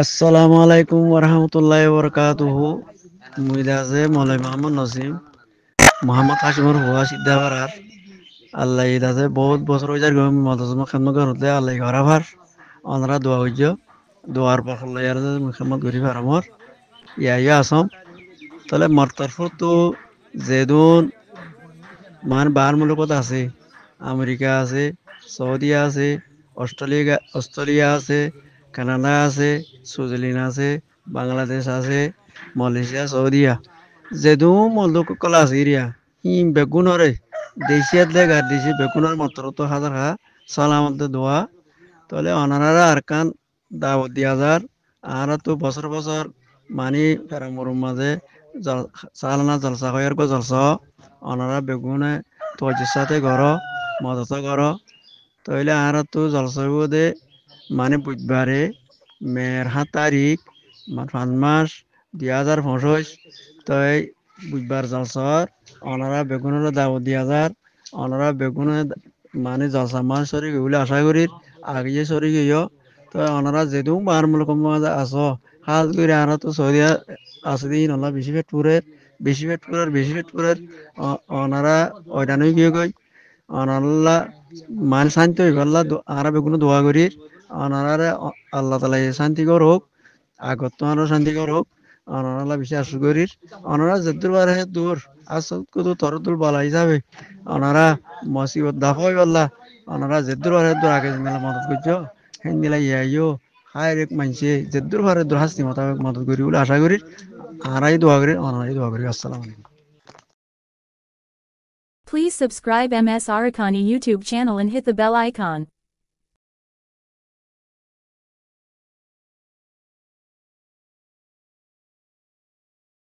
আসসালামু আলাইকুম ওরহামতুল্লাহি ওবরাকাতুহু। মুইদাজে মৌলাই মোহাম্মদ নসিম মোহাম্মদ হাশিমুর হুয়া সিদ্ধাবারার আল্লাহ ইদাজে বহুত বছর হয়ে যায় গম মদজমা খান্ন করতে আল্লাহ ঘরাভার অনরা দোয়া হইজ দোয়ার পখল্লা ইয়ার মুহাম্মদ গরিব আরামর ইয়া আসম তাহলে মর তরফ তো যেদুন মান বার মুলকত আছে আমেরিকা আছে সৌদিয়া আছে অস্ট্রেলিয়া আছে কানাডা আছে সুইজারল্যান্ড আছে বাংলাদেশ আছে মালয়েশিয়া সৌদিয়া যেদু মলদক কলা আছে ইরিয়া ই বেগুনরে দেশিয়াত লেগ আর দেশি বেগুনের মাত্র তো হাজার হা সালামত দোয়া তাহলে অনারারা আরকান দাওয়াত দিয়া যার আর তো বছর বছর মানি ফেরামুর মাঝে সালানা জলসা হয়ার গো জলসা অনারা বেগুনে তোজের সাথে ঘর মদত ঘর তইলে আর তো জলসা দে মানে বুধবারে মের 7 তারিখ 5 মাস 2025 তই বুধবার জলসর অনারা বেগুনের দাওয়াত দিয়া যার অনারা বেগুনে মানে জলসা মাস সরি বলে আশা করি আগে সরি গিয়ে তো অনারা যেহেতু বার মূলক আস হাজ করে আনা তো সৌদি আছে দিন ওলা বেশি পেট পুরের অনারা ওইটানই গিয়ে গই অনাল্লা মান শান্তি হয়ে গেল আরা বেগুনো দোয়া করি অনারারে আল্লাহ তালা শান্তি কর হোক আগত তোমারও শান্তি কর হোক অনারা বেশি আশু করি অনারা যেদুর বার হে দূর আসল কত তরতুল বলা হিসাবে অনারা মসিবত দাফাই বললা অনারা যেদুর বার হে দূর আগে মেলা মদত করছো হেন দিলা ইয়াইও হায় রেক মানছে যেদুর বার হে দূর হাসতি মোতাবেক মদত করি বলে আশা করি আরাই দোয়া করি অনারাই দোয়া করি আসসালামু আলাইকুম। Please subscribe MS Arakani YouTube channel and hit the bell icon.